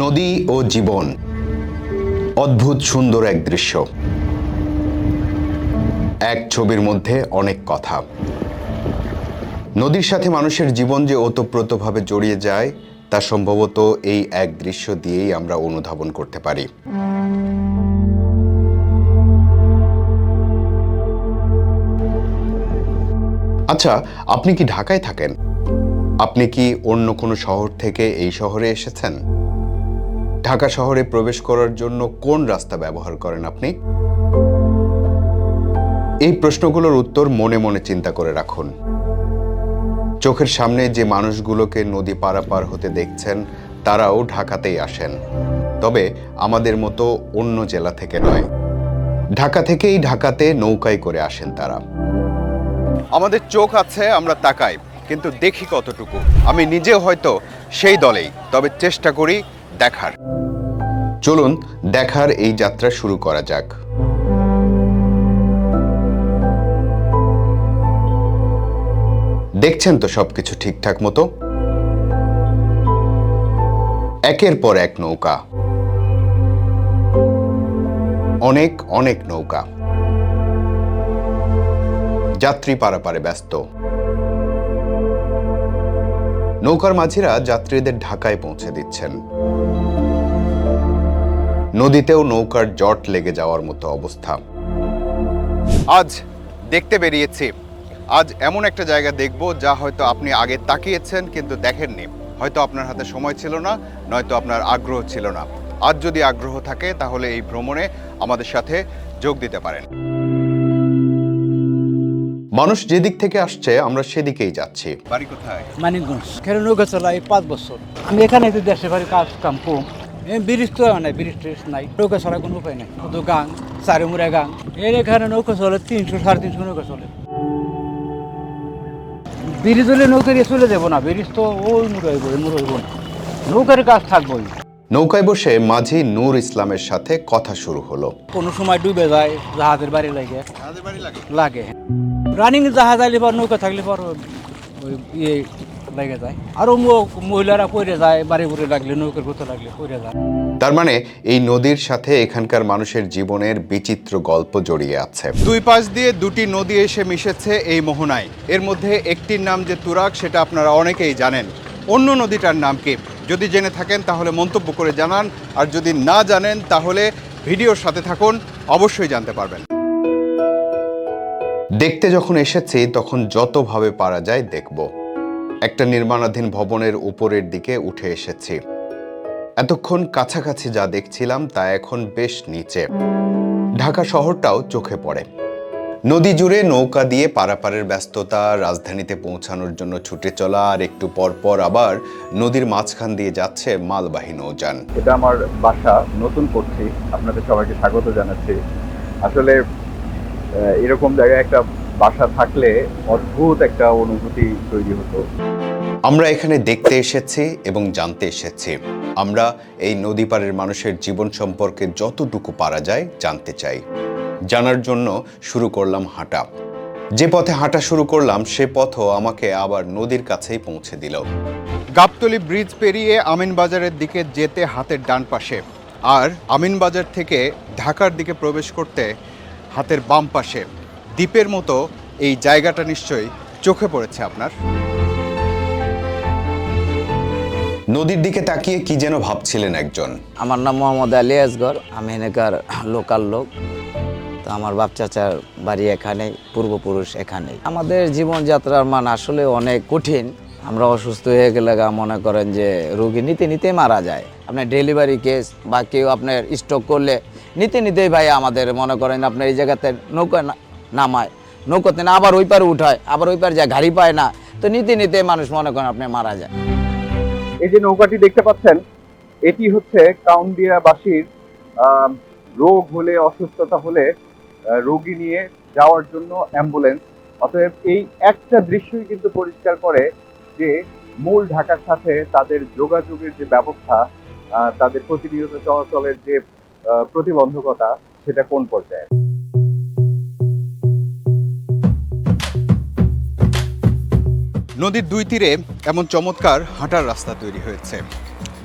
নদী ও জীবন, অদ্ভুত সুন্দর এক দৃশ্য। এক ছবির মধ্যে অনেক কথা। নদীর সাথে মানুষের জীবন যে ওতপ্রোতভাবে জড়িয়ে যায় তা সম্ভবত এই এক দৃশ্য দিয়েই আমরা অনুধাবন করতে পারি। আচ্ছা, আপনি কি ঢাকায় থাকেন? আপনি কি অন্য কোনো শহর থেকে এই শহরে এসেছেন? ঢাকা শহরে প্রবেশ করার জন্য কোন রাস্তা ব্যবহার করেন আপনি? এই প্রশ্নগুলোর উত্তর মনে মনে চিন্তা করে রাখুন। চোখের সামনে যে মানুষগুলোকে নদী পারাপার হতে দেখছেন তারাও ঢাকাতেই আসেন, তবে আমাদের মতো অন্য জেলা থেকে নয়। ঢাকা থেকেই ঢাকাতে নৌকায় করে আসেন তারা। আমাদের চোখ আছে, আমরা তাকাই, কিন্তু দেখি কতটুকু। আমি নিজেও হয়তো সেই দলেই, তবে চেষ্টা করি দেখার। চলুন দেখার এই যাত্রা শুরু করা যাক। দেখছেন তো সবকিছু ঠিকঠাক মতো? একের পর এক নৌকা, অনেক অনেক নৌকা, যাত্রী পারাপারে ব্যস্ত। নৌকার মাঝিরা যাত্রীদের ঢাকায় পৌঁছে দিচ্ছেন। নদীতেও নৌকার জট লেগে যাওয়ার মতো অবস্থা। আজ দেখতে বেরিয়েছি। আজ এমন একটা জায়গা দেখব যা হয়তো আপনি আগে তাকিয়েছেন কিন্তু দেখেননি। হয়তো আপনার হাতে সময় ছিল না, নয়তো আপনার আগ্রহ ছিল না। আজ যদি আগ্রহ থাকে তাহলে এই ভ্রমণে আমাদের সাথে যোগ দিতে পারেন। মানুষ যেদিক থেকে আসছে আমরা সেদিকেই যাচ্ছি। বাড়ি কোথায়? মানিকগঞ্জ। এখানে নৌকা চালাই 5 বছর। আমি এখানে তো দেশে বাড়ি কাজ কাম কম। ব্রিজ তো নাই, ব্রিজ ট্রিজ নাই, নৌকা চলার কোনো উপায় নাই। শুধু গাং, চারিমুড়া গাং। এখানে নৌকা চলে 300-350 নৌকা চলে। ব্রিজ হলে নৌকা দিয়ে চলে যাবো না, ব্রিজ তো ওই মুড়ে হইব, না। নৌকার কাজ থাকবোই। নৌকায় বসে মাঝি নূর ইসলামের সাথে কথা শুরু হলো। কোনো সময় ডুবে যায়, জাহাজের বাড়ি লাগে। লাগে রানিং জাহাজ আইলে পর নৌকা থাকলে পর ওই ইয়ে লেগে যায়। আরো মহিলারা পড়ে যায়, বাড়ি বুড়ে লাগলে, নৌকার কোথা লাগলে পড়ে যায়। তার মানে এই নদীর সাথে এখানকার মানুষের জীবনের বিচিত্র গল্প জড়িয়ে আছে। দুই পাশ দিয়ে দুটি নদী এসে মিশেছে এই মোহনায়। এর মধ্যে একটির নাম যে তুরাগ সেটা আপনারা অনেকেই জানেন। অন্য নদীটার নাম কি? যদি জেনে থাকেন তাহলে মন্তব্য করে জানান, আর যদি না জানেন তাহলে ভিডিওর সাথে থাকুন, অবশ্যই জানতে পারবেন। দেখতে যখন এসেছি তখন যতভাবে পারা যায় দেখব। একটা নির্মাণাধীন ভবনের উপরের দিকে উঠে এসেছি। এতক্ষণ কাছাকাছি যা দেখছিলাম তা এখন বেশ নিচে। ঢাকা শহরটাও চোখে পড়ে। নদী জুড়ে নৌকা দিয়ে পারাপারের ব্যস্ততা, রাজধানীতে পৌঁছানোর জন্য ছুটে চলা, আর একটু পর পর আবার নদীর মাঝখান দিয়ে যাচ্ছে মালবাহী নৌযান। এটা আমার বাসা, নতুন করছি, আপনাদের সবাইকে স্বাগত জানাচ্ছি। আসলে এরকম জায়গায় একটা বাসা থাকলে অদ্ভুত একটা অনুভূতি তৈরি হতো। আমরা এখানে দেখতে এসেছি এবং জানতে এসেছি। আমরা এই নদী পাড়ের মানুষের জীবন সম্পর্কে যতটুকু পারা যায় জানতে চাই। জানার জন্য শুরু করলাম হাঁটা। যে পথে হাঁটা শুরু করলাম সে পথও আমাকে আবার নদীর কাছেই পৌঁছে দিল। গাবতলী ব্রিজ পেরিয়ে আমিনবাজারের দিকে যেতে হাতের ডান পাশে, আর আমিনবাজার থেকে ঢাকার দিকে প্রবেশ করতে হাতের বাম পাশে। দ্বীপের মতো এই জায়গাটা নিশ্চয়ই চোখে পড়েছে আপনার। নদীর দিকে তাকিয়ে কি যেন ভাবছিলেন একজন। আমার নাম মোহাম্মদ আলী আসগর, আমি এখানকার লোকাল লোক। তো আমার বাপ চাচার বাড়ি এখানেই, পূর্বপুরুষ এখানেই। আমাদের জীবনযাত্রার মান আসলে অনেক কঠিন। আমরা অসুস্থ হয়ে গেলে মনে করেন যে রোগী নিতে নিতে মারা যায়। আপনার ডেলিভারি কেস বা কেউ আপনার স্ট্রোক করলে নিতে নিতেই ভাই আমাদের মনে করেন আপনার এই জায়গাতে নৌকা নামায়, নৌকাতে না আবার ওই পারে উঠায়, আবার ওই পারে যায়, গাড়ি পায় না, তো নিতে নিতে মানুষ মনে করেন আপনি মারা যায়। এই যে নৌকাটি দেখতে পাচ্ছেন, এটি হচ্ছে কাউন্দিয়াবাসীর রোগ হলে, অসুস্থতা হলে রোগী নিয়ে যাওয়ার জন্য অ্যাম্বুলেন্স। অতএব এই একটা দৃশ্যই কিন্তু পরিষ্কার করে যে মূল ঢাকার সাথে তাদের যোগাযোগের যে ব্যবস্থা, তাদের প্রতিনিয়ত চলাচলের যে প্রতিবন্ধকতা, সেটা কোন পর্যায়ে। নদীর দুই তীরে এমন চমৎকার হাঁটার রাস্তা তৈরি হয়েছে।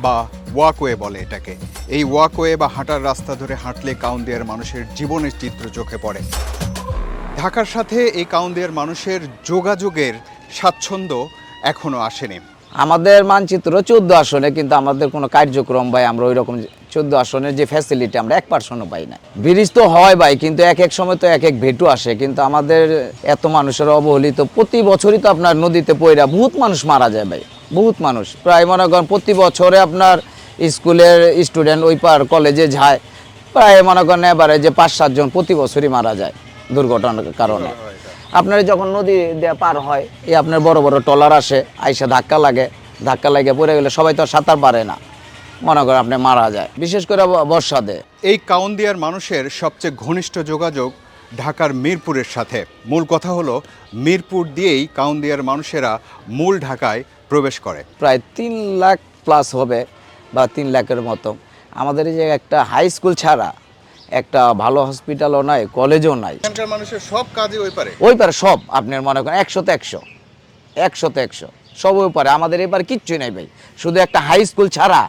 বা ওয়াকওয়ে বলে এটাকে। এই ওয়াকওয়ে বা হাঁটার রাস্তা ধরে হাঁটলে কাউন্দিয়ার মানুষের জীবনের চিত্র চোখে পড়ে। ঢাকার সাথে এই কাউন্দিয়ার মানুষের যোগাযোগের স্বাচ্ছন্দ্য এখনো আসেনি। আমাদের মানচিত্র 14 আসনে, কিন্তু আমাদের কোনো কার্যক্রম ভাই আমরা ওই রকম 14 আসনের যে ফ্যাসিলিটি আমরা 1% পাই না। ব্রিজ তো হয় ভাই, কিন্তু এক এক সময় তো এক এক ভেটু আসে, কিন্তু আমাদের এত মানুষের অবহেলিত। প্রতি বছরই তো আপনার নদীতে পড়া বহুত মানুষ মারা যায় ভাই, বহুত মানুষ। প্রায় মনে করেন প্রতি বছরে আপনার স্কুলের স্টুডেন্ট ওই পার কলেজে যায়, প্রায় মনে করেন এবারে যে 5-7 জন প্রতি বছরই মারা যায় দুর্ঘটনার কারণে। আপনার যখন নদী দিয়ে পার হয়, এই আপনার বড় বড় ট্রলার আসে, আইসা ধাক্কা লাগে পড়ে গেলে সবাই তো সাঁতার পারে না, মনে করেন আপনি মারা যায়, বিশেষ করে বর্ষাতে। এই কাউন্দিয়ার মানুষের সবচেয়ে ঘনিষ্ঠ যোগাযোগ ঢাকার মিরপুরের সাথে। মূল কথা হলো মিরপুর দিয়েই কাউন্দিয়ার মানুষেরা মূল ঢাকায় প্রবেশ করে। প্রায় 3 লাখ প্লাস হবে বা 3 লাখের মতো। আমাদের এই যে একটা হাই স্কুল ছাড়া একটা ভালো হসপিটালও নাই, কলেজও নাই। এখানকার মানুষের সব কাজে ওই পারে সব আপনার মনে করেন 100-100 সব ওই পারে। আমাদের এবার কিচ্ছুই নাই ভাই, শুধু একটা হাই স্কুল ছাড়া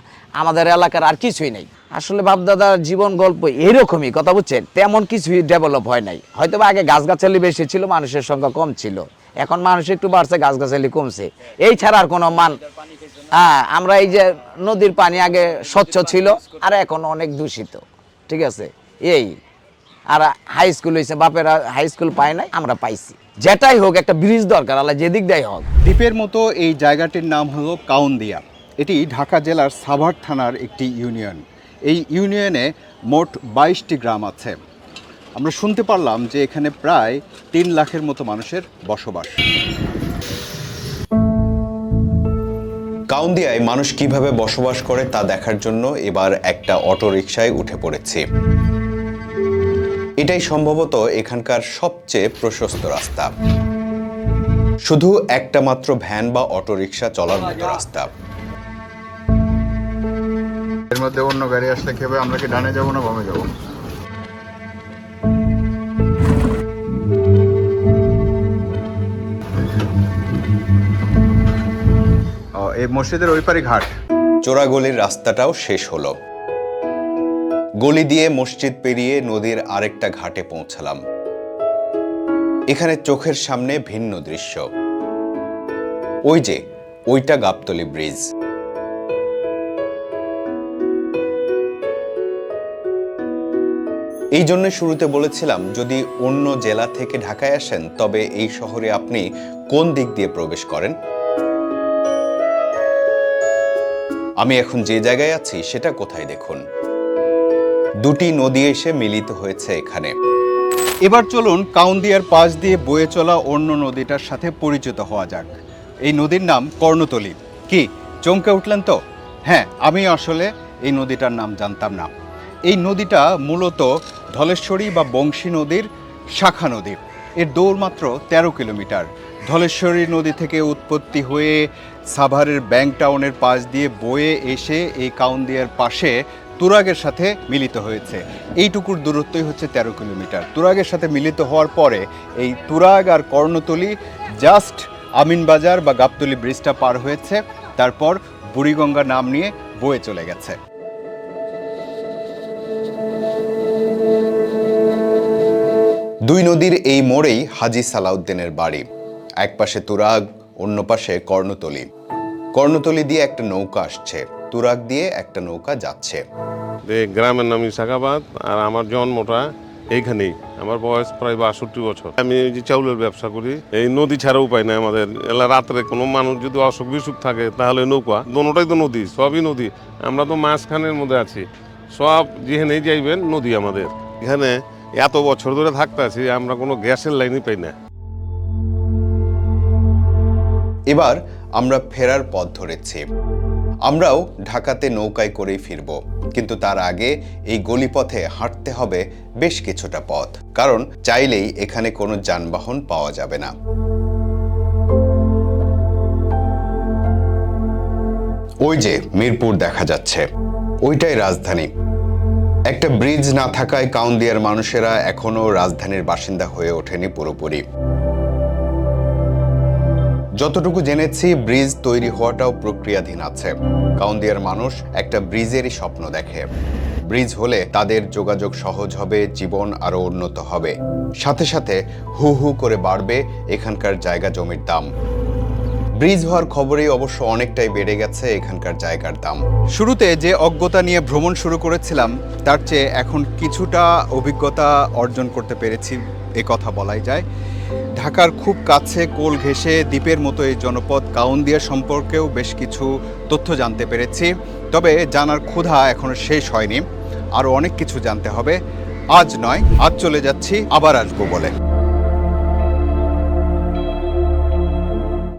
আমাদের এলাকার আর কিছুই নেই। আসলে বাপদাদার জীবন গল্প এরকমই, কথা বুঝছেন, তেমন কিছুই ডেভেলপ হয় নাই। হয়তো বা আগে গাছগাছালি বেশি ছিল, মানুষের সংখ্যা কম ছিল, এখন মানুষ একটু বাড়ছে, গাছগাছালি কমছে, এই ছাড়া আর কোনো আমরা এই যে নদীর পানি আগে স্বচ্ছ ছিল আর এখন অনেক দূষিত, ঠিক আছে। এই আর হাই স্কুল হয়েছে, বাপেরা হাই স্কুল পায় নাই, আমরা পাইছি। যেটাই হোক একটা ব্রিজ দরকার, আল্লাহ যেদিক দেয় হোক। দ্বীপের মতো এই জায়গাটির নাম হলো কাউন্দিয়া। এটি ঢাকা জেলার সাভার থানার একটি ইউনিয়ন। এই ইউনিয়নে মোট 22টি গ্রাম আছে। আমরা শুনতে পারলাম যে এখানে প্রায় 3 লাখের মতো মানুষের বসবাস। কাউন্দিয়ায় মানুষ কিভাবে বসবাস করে তা দেখার জন্য এবার একটা অটোরিকশায় উঠে পড়েছি। এটাই সম্ভবত এখানকার সবচেয়ে প্রশস্ত রাস্তা, শুধু একটা মাত্র ভ্যান বা অটোরিকশা চলার মতো রাস্তা। এর মধ্যে অন্য গাড়ি আসলে কি হবে? আমরা কি ডানে যাবো না বামে যাবো? এই মসজিদের ওই পারে ঘাট। চোরাগলির রাস্তাটাও শেষ হলো। গলি দিয়ে মসজিদ পেরিয়ে নদীর আরেকটা ঘাটে পৌঁছালাম। এখানে চোখের সামনে ভিন্ন দৃশ্য। ওই যে ওইটা গাবতলী ব্রিজ। এই জন্য শুরুতে বলেছিলাম, যদি অন্য জেলা থেকে ঢাকায় আসেন তবে এই শহরে আপনি কোন দিক দিয়ে প্রবেশ করেন। আমি এখন যে জায়গায় আছি সেটা কোথায় দেখুন। দুটি নদী এসে মিলিত হয়েছে এখানে। এবার চলুন কাউন্দিয়ার পাশ দিয়ে বয়ে চলা অন্য নদীটার সাথে পরিচিত হওয়া যাক। এই নদীর নাম কর্ণতলী। কি চমকে উঠলেন তো? হ্যাঁ, আমি আসলে এই নদীটার নাম জানতাম না। এই নদীটা মূলত ধলেশ্বরী বা বংশী নদীর শাখা নদী। এর দৌড় মাত্র 13 কিলোমিটার। ধলেশ্বরী নদী থেকে উৎপত্তি হয়ে সাভারের ব্যাংক টাউনের পাশ দিয়ে বয়ে এসে এই কাউন্দিয়ার পাশে তুরাগের সাথে মিলিত হয়েছে। এইটুকুর দূরত্বই হচ্ছে 13 কিলোমিটার। তুরাগের সাথে মিলিত হওয়ার পরে এই তুরাগ আর কর্ণতলী জাস্ট আমিনবাজার বা গাবতলী ব্রিজটা পার হয়েছে, তারপর বুড়িগঙ্গা নাম নিয়ে বয়ে চলে গেছে। দুই নদীর এই মোড়েই হাজী সালাউদ্দিনের বাড়ি। এক পাশে তুরাগ, অন্য পাশে কর্ণতলী। কর্ণতলী দিয়ে একটা নৌকা আসছে, তুরাগ দিয়ে একটা নৌকা যাচ্ছে। গ্রামের নাম ইসাকাবাদ, আর আমার জন্মটা এইখানেই। আমার বয়স প্রায় 62 বছর। আমি এই যে চাউলের ব্যবসা করি। এই নদী ছাড়া উপায় নাই আমাদের। এলা রাত্রে কোনো মানুষ যদি অসুখ বিসুখ থাকে তাহলে নৌকা, দোনোটাই তো নদী, সবই নদী। আমরা তো মাঝখানের মধ্যে আছি, সব যেখানেই যাইবেন নদী আমাদের। এখানে এত বছর ধরে থাকতে আছি, আমরা কোনো গ্যাসের লাইনই পাই না। এবার আমরা ফেরার পথ ধরেছি। আমরাও ঢাকাতে নৌকায় করেই ফিরব, কিন্তু তার আগে এই গলিপথে হাঁটতে হবে বেশ কিছুটা পথ, কারণ চাইলেই এখানে কোনো যানবাহন পাওয়া যাবে না। ওই যে মিরপুর দেখা যাচ্ছে, ওইটাই রাজধানী। একটা ব্রিজ না থাকায় কাউন্দিয়ার মানুষেরা এখনো রাজধানীর বাসিন্দা হয়ে ওঠেনি পুরোপুরি। যতটুকু জেনেছি ব্রিজ তৈরি হওয়াটাও প্রক্রিয়াধীন আছে। কাউন্দিয়ার মানুষ একটা ব্রিজেরই স্বপ্ন দেখে। ব্রিজ হলে তাদের যোগাযোগ সহজ হবে, জীবন আরও উন্নত হবে, সাথে সাথে হু হু করে বাড়বে এখানকার জায়গা জমির দাম। ব্রিজ হওয়ার খবরেই অবশ্য অনেকটাই বেড়ে গেছে এখানকার জায়গার দাম। শুরুতে যে অজ্ঞতা নিয়ে ভ্রমণ শুরু করেছিলাম তার চেয়ে এখন কিছুটা অভিজ্ঞতা অর্জন করতে পেরেছি, এ কথা বলাই যায়। ঢাকার খুব কাছে কোল ঘেঁষে দ্বীপের মতো এই জনপদ কাউন্দিয়া সম্পর্কেও বেশ কিছু তথ্য জানতে পেরেছি। তবে জানার ক্ষুধা এখনো শেষ হয়নি, আরও অনেক কিছু জানতে হবে। আজ নয়, আজ চলে যাচ্ছি, আবার আসবো বলে।